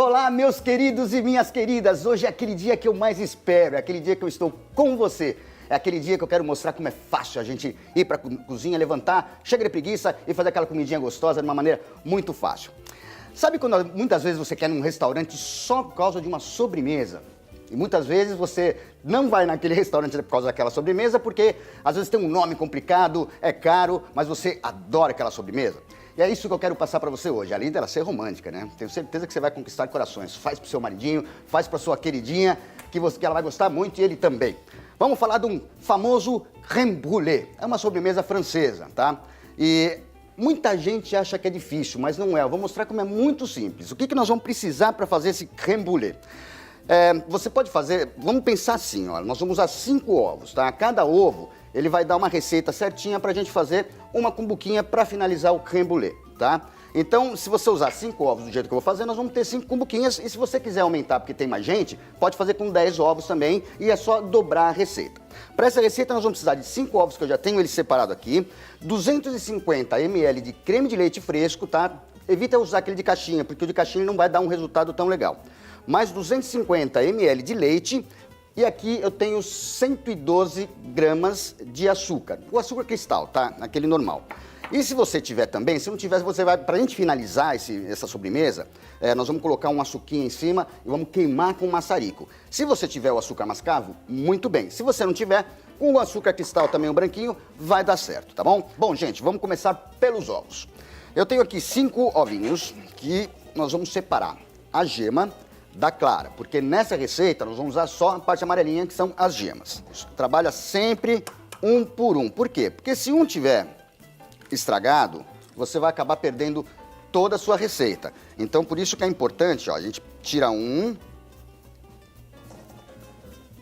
Olá, meus queridos e minhas queridas. Hoje é aquele dia que eu mais espero, é aquele dia que eu estou com você. É aquele dia que eu quero mostrar como é fácil a gente ir para a cozinha, levantar, chega de preguiça e fazer aquela comidinha gostosa de uma maneira muito fácil. Sabe quando muitas vezes você quer ir num restaurante só por causa de uma sobremesa? E muitas vezes você não vai naquele restaurante por causa daquela sobremesa porque às vezes tem um nome complicado, é caro, mas você adora aquela sobremesa. E é isso que eu quero passar para você hoje, além dela ser romântica, né? Tenho certeza que você vai conquistar corações. Faz pro seu maridinho, faz pra sua queridinha, que ela vai gostar muito e ele também. Vamos falar de um famoso crème brûlée. É uma sobremesa francesa, tá? E muita gente acha que é difícil, mas não é. Eu vou mostrar como é muito simples. O que nós vamos precisar para fazer esse crème brûlée? Você pode fazer, vamos pensar assim, ó, nós vamos usar 5 ovos, tá? Cada ovo, ele vai dar uma receita certinha pra gente fazer uma cumbuquinha para finalizar o crème brûlée, tá? Então, se você usar 5 ovos do jeito que eu vou fazer, nós vamos ter 5 cumbuquinhas. E se você quiser aumentar porque tem mais gente, pode fazer com 10 ovos também e é só dobrar a receita. Para essa receita, nós vamos precisar de 5 ovos, que eu já tenho eles separado aqui, 250 ml de creme de leite fresco, tá? Evita usar aquele de caixinha, porque o de caixinha não vai dar um resultado tão legal. Mais 250 ml de leite e aqui eu tenho 112 gramas de açúcar. O açúcar cristal, tá? Aquele normal. E se você tiver também, se não tiver, você vai, pra gente finalizar essa sobremesa, nós vamos colocar um açuquinha em cima e vamos queimar com maçarico. Se você tiver o açúcar mascavo, muito bem. Se você não tiver, com o açúcar cristal também, o branquinho, vai dar certo, tá bom? Bom, gente, vamos começar pelos ovos. Eu tenho aqui 5 ovinhos que nós vamos separar a gema da clara, porque nessa receita nós vamos usar só a parte amarelinha, que são as gemas. Trabalha sempre um por um. Por quê? Porque se um tiver estragado, você vai acabar perdendo toda a sua receita. Então, por isso que é importante, ó, a gente tira um.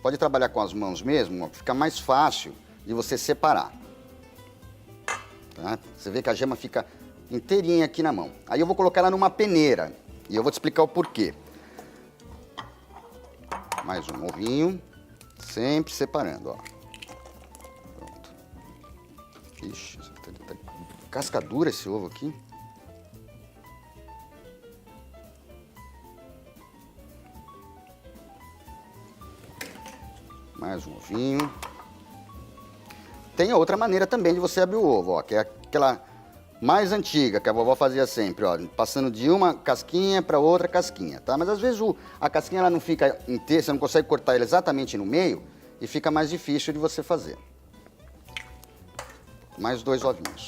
Pode trabalhar com as mãos mesmo, ó, fica mais fácil de você separar. Tá? Você vê que a gema fica inteirinha aqui na mão. Aí eu vou colocar ela numa peneira e eu vou te explicar o porquê. Mais um ovinho, sempre separando, ó. Pronto. Ixi, tá casca dura esse ovo aqui. Mais um ovinho. Tem outra maneira também de você abrir o ovo, ó, que é aquela mais antiga, que a vovó fazia sempre, ó, passando de uma casquinha para outra casquinha, tá? Mas às vezes a casquinha ela não fica inteira, você não consegue cortar ela exatamente no meio e fica mais difícil de você fazer. Mais 2 ovinhos.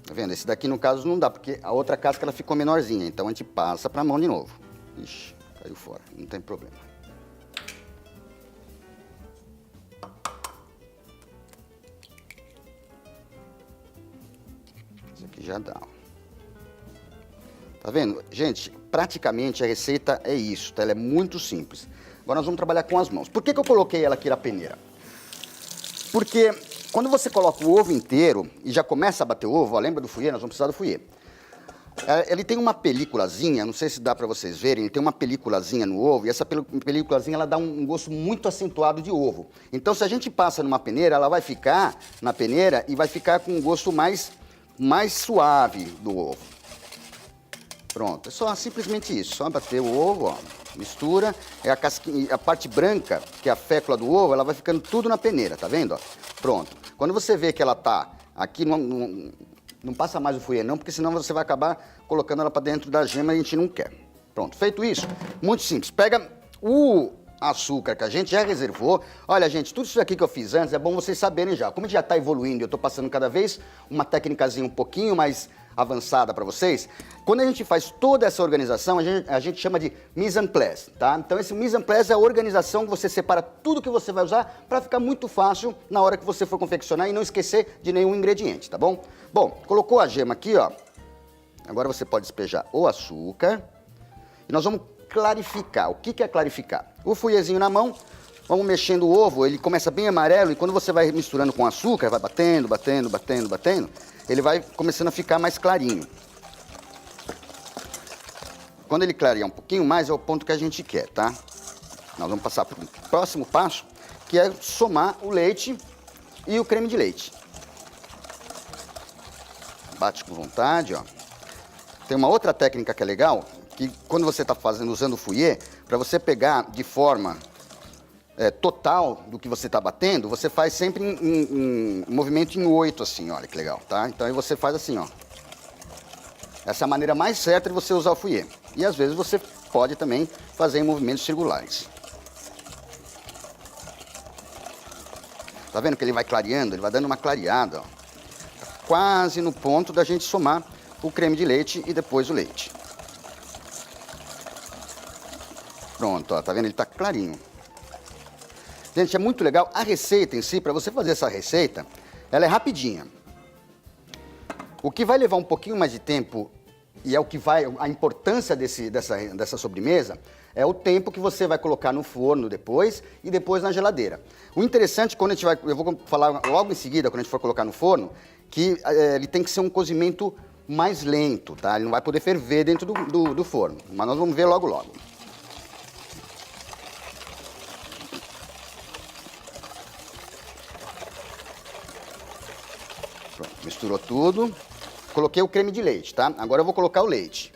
Tá vendo? Esse daqui, no caso, não dá, porque a outra casca ela ficou menorzinha, então a gente passa para a mão de novo. Ixi, caiu fora, não tem problema. Já dá. Tá vendo? Gente, praticamente a receita é isso, tá? Ela é muito simples. Agora nós vamos trabalhar com as mãos. Por que eu coloquei ela aqui na peneira? Porque quando você coloca o ovo inteiro e já começa a bater o ovo, ó, lembra do fouet? Nós vamos precisar do fouet. Ele tem uma peliculazinha, não sei se dá pra vocês verem, ele tem uma peliculazinha no ovo e essa peliculazinha ela dá um gosto muito acentuado de ovo. Então se a gente passa numa peneira, ela vai ficar na peneira e vai ficar com um gosto mais suave do ovo. Pronto, é só simplesmente isso, só bater o ovo, ó, mistura, a parte branca, que é a fécula do ovo, ela vai ficando tudo na peneira, tá vendo? Ó? Pronto, quando você vê que ela tá aqui, não passa mais o fouet não, porque senão você vai acabar colocando ela para dentro da gema e a gente não quer. Pronto, feito isso, muito simples, pega o açúcar que a gente já reservou. Olha, gente, tudo isso aqui que eu fiz antes é bom vocês saberem já. Como a gente já está evoluindo, eu estou passando cada vez uma técnicazinha um pouquinho mais avançada para vocês. Quando a gente faz toda essa organização, a gente chama de mise en place, tá? Então, esse mise en place é a organização que você separa tudo que você vai usar para ficar muito fácil na hora que você for confeccionar e não esquecer de nenhum ingrediente, tá bom? Bom, colocou a gema aqui, ó. Agora você pode despejar o açúcar e nós vamos clarificar. O que é clarificar? O fouetzinho na mão, vamos mexendo o ovo, ele começa bem amarelo e quando você vai misturando com açúcar, vai batendo, batendo, batendo, batendo, ele vai começando a ficar mais clarinho. Quando ele clarear um pouquinho mais, é o ponto que a gente quer, tá? Nós vamos passar para o próximo passo, que é somar o leite e o creme de leite. Bate com vontade, ó. tem uma outra técnica que é legal, que quando você está usando o fouet, para você pegar de forma total do que você está batendo, você faz sempre um movimento em 8, assim, olha que legal, tá? Então aí você faz assim, ó. Essa é a maneira mais certa de você usar o fouet. E às vezes você pode também fazer em movimentos circulares. Tá vendo que ele vai clareando? Ele vai dando uma clareada, ó. Tá quase no ponto da gente somar o creme de leite e depois o leite. Pronto, ó, tá vendo? Ele tá clarinho. Gente, é muito legal. A receita em si, para você fazer essa receita, ela é rapidinha. O que vai levar um pouquinho mais de tempo, e é o que vai, a importância dessa sobremesa, é o tempo que você vai colocar no forno depois e depois na geladeira. O interessante, quando a gente vai, eu vou falar logo em seguida, quando a gente for colocar no forno, que ele tem que ser um cozimento mais lento, tá? Ele não vai poder ferver dentro do forno, mas nós vamos ver logo logo. Pronto, misturou tudo. Coloquei o creme de leite, tá? Agora eu vou colocar o leite.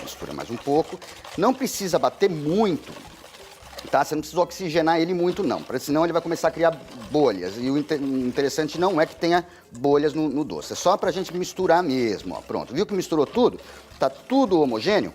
Mistura mais um pouco. Não precisa bater muito, tá? Você não precisa oxigenar ele muito, não. Porque senão ele vai começar a criar bolhas. E o interessante não é que tenha bolhas no doce. É só pra gente misturar mesmo, ó. Pronto. Viu que misturou tudo? Tá tudo homogêneo?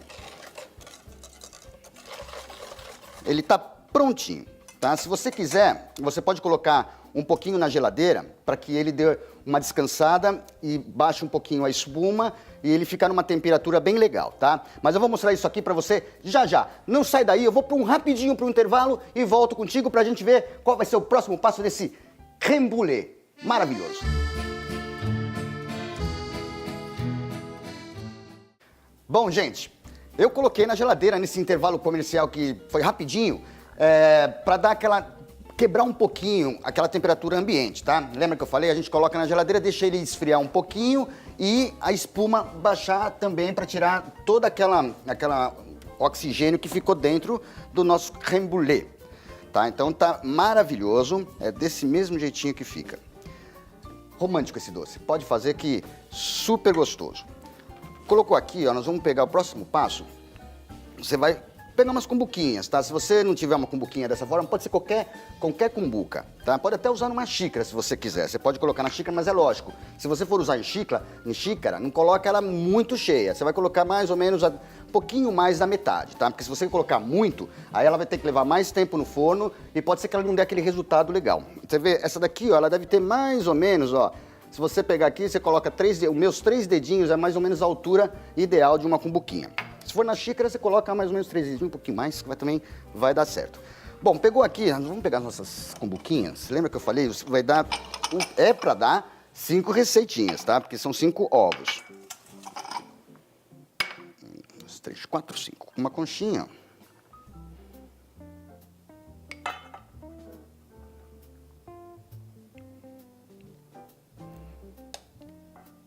Ele tá prontinho, tá? Se você quiser, você pode colocar um pouquinho na geladeira para que ele dê uma descansada e baixe um pouquinho a espuma e ele ficar numa temperatura bem legal, tá? Mas eu vou mostrar isso aqui para você já já. Não sai daí, eu vou rapidinho para um intervalo e volto contigo para a gente ver qual vai ser o próximo passo desse crème brûlée maravilhoso. Bom, gente, eu coloquei na geladeira nesse intervalo comercial que foi rapidinho, para dar quebrar um pouquinho aquela temperatura ambiente, tá? Lembra que eu falei? A gente coloca na geladeira, deixa ele esfriar um pouquinho e a espuma baixar também para tirar toda aquela oxigênio que ficou dentro do nosso crème brûlée, tá? Então tá maravilhoso, é desse mesmo jeitinho que fica. Romântico esse doce, pode fazer que super gostoso. Colocou aqui, ó, nós vamos pegar o próximo passo. Você vai pegar umas cumbuquinhas, tá? Se você não tiver uma cumbuquinha dessa forma, pode ser qualquer cumbuca, tá? Pode até usar numa xícara, se você quiser. Você pode colocar na xícara, mas é lógico. Se você for usar em xícara, não coloca ela muito cheia. Você vai colocar mais ou menos um pouquinho mais da metade, tá? Porque se você colocar muito, aí ela vai ter que levar mais tempo no forno e pode ser que ela não dê aquele resultado legal. Você vê, essa daqui, ó, ela deve ter mais ou menos, ó, se você pegar aqui, você coloca os meus 3 dedinhos, é mais ou menos a altura ideal de uma cumbuquinha. Se for na xícara, você coloca mais ou menos 3 dedinhos, um pouquinho mais, que também vai dar certo. Bom, pegou aqui, vamos pegar nossas cumbuquinhas. Lembra que eu falei? Vai dar, é para dar 5 receitinhas, tá? Porque são 5 ovos. 1, 2, 3, 4, 5. Uma conchinha.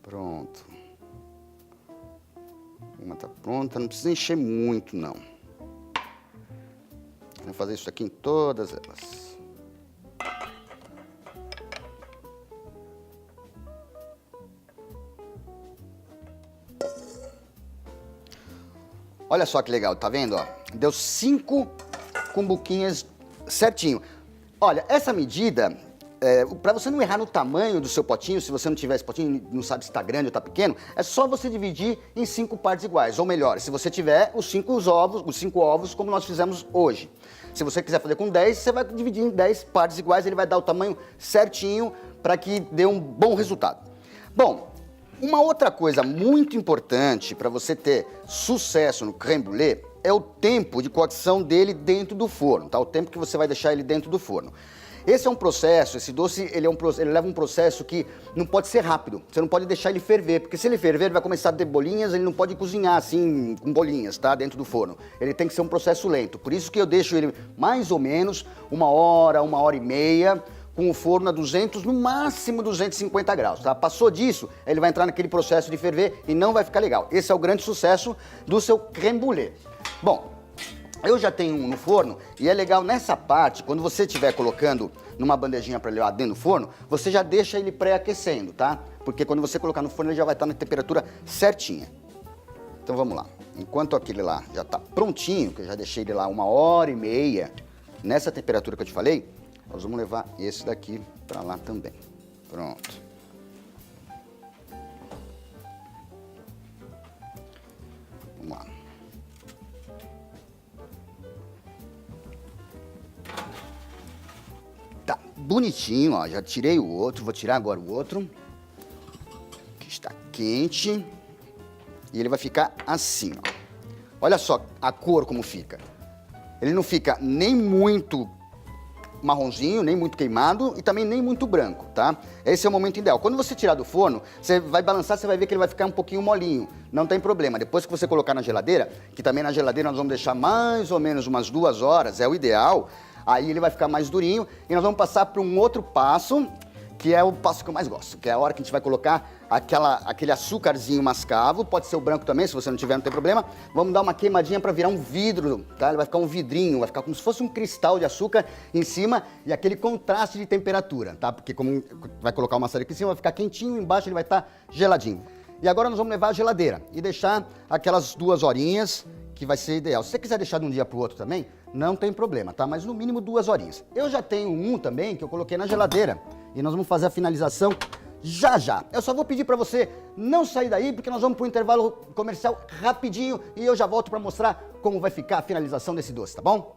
Pronto. Uma tá pronta, não precisa encher muito, não. Vou fazer isso aqui em todas elas. Olha só que legal, tá vendo, ó? Deu 5 cumbuquinhas certinho. Olha, essa medida, para você não errar no tamanho do seu potinho, se você não tiver esse potinho, não sabe se está grande ou está pequeno, é só você dividir em 5 partes iguais. Ou melhor, se você tiver os 5 ovos, como nós fizemos hoje. Se você quiser fazer com 10, você vai dividir em 10 partes iguais, ele vai dar o tamanho certinho para que dê um bom resultado. Bom, uma outra coisa muito importante para você ter sucesso no crème brûlée é o tempo de cocção dele dentro do forno, tá? O tempo que você vai deixar ele dentro do forno. Esse é um processo, esse doce, ele leva um processo que não pode ser rápido. Você não pode deixar ele ferver, porque se ele ferver, ele vai começar a ter bolinhas, ele não pode cozinhar assim, com bolinhas, tá? Dentro do forno. Ele tem que ser um processo lento. Por isso que eu deixo ele mais ou menos 1 hora, 1 hora e meia, com o forno a 200, no máximo 250 graus, tá? Passou disso, ele vai entrar naquele processo de ferver e não vai ficar legal. Esse é o grande sucesso do seu crème brûlée. Bom, Eu já tenho um no forno e é legal nessa parte, quando você estiver colocando numa bandejinha para levar dentro do forno, você já deixa ele pré-aquecendo, tá? Porque quando você colocar no forno ele já vai estar na temperatura certinha. Então vamos lá. Enquanto aquele lá já está prontinho, que eu já deixei ele lá 1h30, nessa temperatura que eu te falei, nós vamos levar esse daqui para lá também. Pronto. Vamos lá. Tá bonitinho, ó. Já tirei o outro, vou tirar agora o outro. Que está quente. E ele vai ficar assim, ó. Olha só a cor como fica. Ele não fica nem muito marronzinho, nem muito queimado e também nem muito branco, tá? Esse é o momento ideal. Quando você tirar do forno, você vai balançar, você vai ver que ele vai ficar um pouquinho molinho. Não tem problema. Depois que você colocar na geladeira, que também na geladeira nós vamos deixar mais ou menos umas 2 horas, é o ideal, aí ele vai ficar mais durinho e nós vamos passar para um outro passo, que é o passo que eu mais gosto, que é a hora que a gente vai colocar aquele açúcarzinho mascavo, pode ser o branco também, se você não tiver, não tem problema. Vamos dar uma queimadinha para virar um vidro, tá? Ele vai ficar um vidrinho, vai ficar como se fosse um cristal de açúcar em cima e aquele contraste de temperatura, tá? Porque como vai colocar o maçarico em cima, vai ficar quentinho, embaixo ele vai estar geladinho. E agora nós vamos levar à geladeira e deixar aquelas 2 horinhas, que vai ser ideal. Se você quiser deixar de um dia para o outro também, não tem problema, tá? Mas no mínimo 2 horinhas. Eu já tenho um também que eu coloquei na geladeira e nós vamos fazer a finalização já já. Eu só vou pedir para você não sair daí, porque nós vamos para o intervalo comercial rapidinho e eu já volto para mostrar como vai ficar a finalização desse doce, tá bom?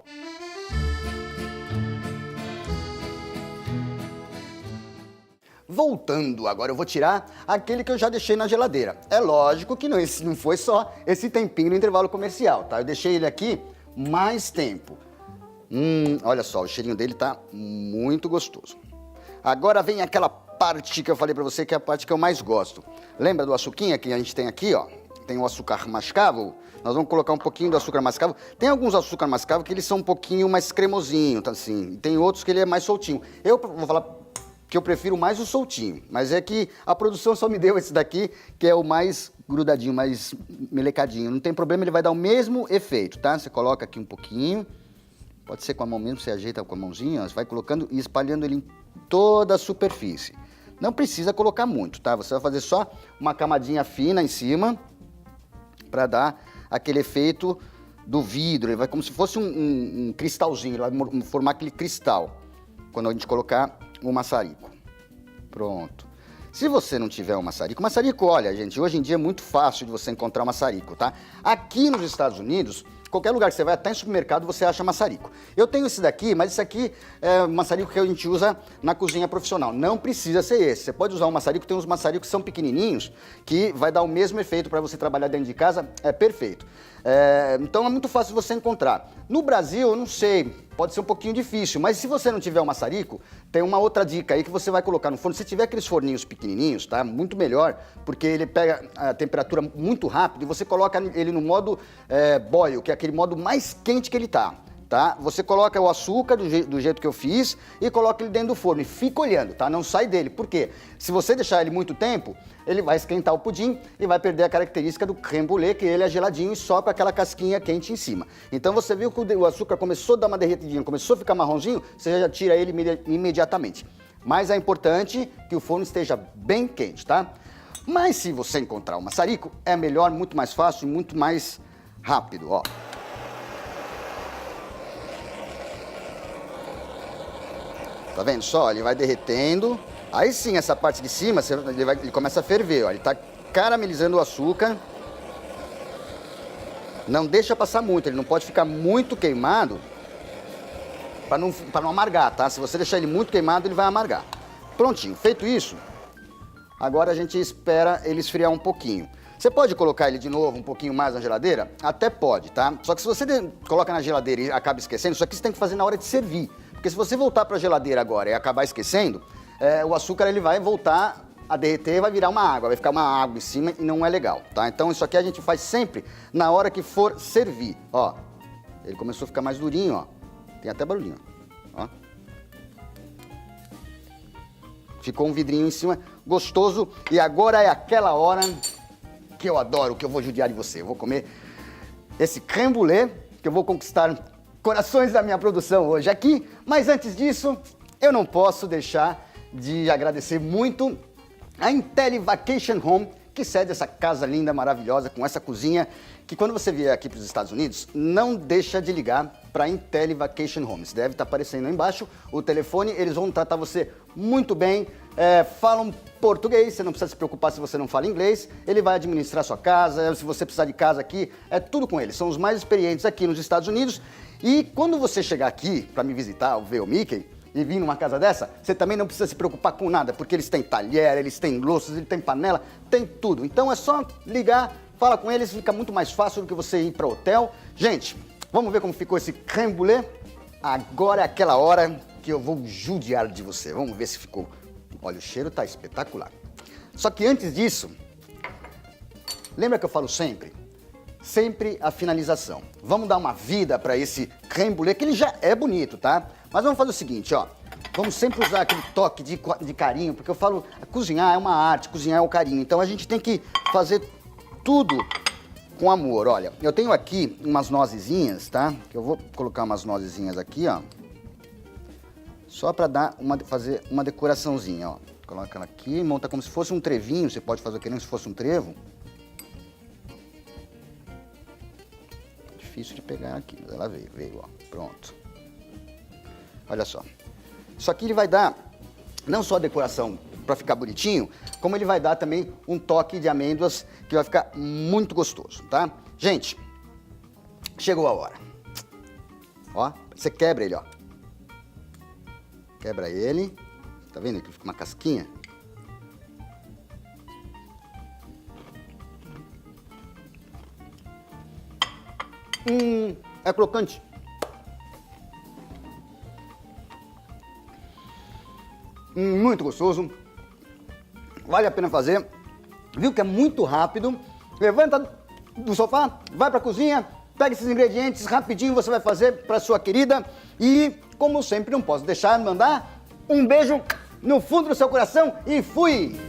Voltando, agora eu vou tirar aquele que eu já deixei na geladeira. É lógico que não foi só esse tempinho no intervalo comercial, tá? Eu deixei ele aqui mais tempo. Olha só, o cheirinho dele tá muito gostoso. Agora vem aquela parte que eu falei pra você, que é a parte que eu mais gosto. Lembra do açuquinha que a gente tem aqui, ó? Tem o açúcar mascavo. Nós vamos colocar um pouquinho do açúcar mascavo. Tem alguns açúcar mascavo que eles são um pouquinho mais cremosinho, tá assim. E tem outros que ele é mais soltinho. Eu vou falar que eu prefiro mais o soltinho, mas é que a produção só me deu esse daqui, que é o mais grudadinho, mais melecadinho. Não tem problema, ele vai dar o mesmo efeito, tá? Você coloca aqui um pouquinho, pode ser com a mão mesmo, você ajeita com a mãozinha, ó, você vai colocando e espalhando ele em toda a superfície. Não precisa colocar muito, tá? Você vai fazer só uma camadinha fina em cima para dar aquele efeito do vidro. Ele vai como se fosse um cristalzinho, ele vai formar aquele cristal quando a gente colocar o maçarico. Pronto. Se você não tiver o maçarico, olha, gente, hoje em dia é muito fácil de você encontrar o maçarico, tá? Aqui nos Estados Unidos, qualquer lugar que você vai, até em supermercado, você acha maçarico. Eu tenho esse daqui, mas esse aqui é o maçarico que a gente usa na cozinha profissional. Não precisa ser esse. Você pode usar um maçarico, tem uns maçaricos que são pequenininhos, que vai dar o mesmo efeito para você trabalhar dentro de casa, é perfeito. Então é muito fácil você encontrar. No Brasil, eu não sei, pode ser um pouquinho difícil, mas se você não tiver o maçarico, tem uma outra dica aí que você vai colocar no forno. Se tiver aqueles forninhos pequenininhos, tá? Muito melhor, porque ele pega a temperatura muito rápido e você coloca ele no modo boil, que é aquele modo mais quente que ele tá. Você coloca o açúcar do jeito que eu fiz e coloca ele dentro do forno e fica olhando, tá? Não sai dele. Por quê? Se você deixar ele muito tempo, ele vai esquentar o pudim e vai perder a característica do crème brûlée, que ele é geladinho e só com aquela casquinha quente em cima. Então você viu que o açúcar começou a dar uma derretidinha, começou a ficar marronzinho, você já tira ele imediatamente. Mas é importante que o forno esteja bem quente, tá? Mas se você encontrar o maçarico, é melhor, muito mais fácil e muito mais rápido, ó. Tá vendo só? Ele vai derretendo. Aí sim, essa parte de cima, ele começa a ferver, ó. Ele tá caramelizando o açúcar. Não deixa passar muito, ele não pode ficar muito queimado para não amargar, tá? Se você deixar ele muito queimado, ele vai amargar. Prontinho, feito isso, agora a gente espera ele esfriar um pouquinho. Você pode colocar ele de novo um pouquinho mais na geladeira? Até pode, tá? Só que se você coloca na geladeira e acaba esquecendo, isso aqui você tem que fazer na hora de servir. Porque se você voltar para a geladeira agora e acabar esquecendo, o açúcar ele vai voltar a derreter, vai virar uma água, vai ficar uma água em cima e não é legal, tá? Então isso aqui a gente faz sempre na hora que for servir, ó. Ele começou a ficar mais durinho, ó. Tem até barulhinho, ó. Ficou um vidrinho em cima, gostoso. E agora é aquela hora que eu adoro, que eu vou judiar de você. Eu vou comer esse crème brûlée, que eu vou conquistar corações da minha produção hoje aqui. Mas antes disso, eu não posso deixar de agradecer muito a IntelliVacation Home, que cede essa casa linda, maravilhosa, com essa cozinha, que quando você vier aqui para os Estados Unidos, não deixa de ligar para a IntelliVacation Homes. Deve estar aparecendo aí embaixo o telefone, eles vão tratar você muito bem, falam português, você não precisa se preocupar se você não fala inglês, ele vai administrar sua casa, se você precisar de casa aqui, é tudo com eles. São os mais experientes aqui nos Estados Unidos. E quando você chegar aqui para me visitar, ver o Mickey, e vir numa casa dessa, você também não precisa se preocupar com nada, porque eles têm talher, eles têm louças, eles têm panela, tem tudo. Então é só ligar, fala com eles, fica muito mais fácil do que você ir para hotel. Gente, vamos ver como ficou esse crème brûlée? Agora é aquela hora que eu vou judiar de você. Vamos ver se ficou. Olha, o cheiro tá espetacular. Só que antes disso, lembra que eu falo sempre? Sempre a finalização. Vamos dar uma vida para esse crème brûlée, que ele já é bonito, tá? Mas vamos fazer o seguinte, ó. Vamos sempre usar aquele toque de carinho, porque eu falo, cozinhar é uma arte, cozinhar é o carinho. Então a gente tem que fazer tudo com amor. Olha, eu tenho aqui umas nozezinhas, tá? Que eu vou colocar umas nozezinhas aqui, ó. Só para fazer uma decoraçãozinha, ó. Coloca ela aqui, monta como se fosse um trevinho. Você pode fazer como se fosse um trevo. Difícil de pegar aqui, mas ela veio, ó. Pronto. Olha só. Isso aqui ele vai dar não só a decoração para ficar bonitinho, como ele vai dar também um toque de amêndoas que vai ficar muito gostoso, tá? Gente, chegou a hora. Ó, você quebra ele, ó. Quebra ele. Tá vendo que fica uma casquinha? É crocante. Muito gostoso. Vale a pena fazer. Viu que é muito rápido. Levanta do sofá, vai pra cozinha, pega esses ingredientes, rapidinho você vai fazer pra sua querida. E, como sempre, não posso deixar de mandar um beijo no fundo do seu coração e fui!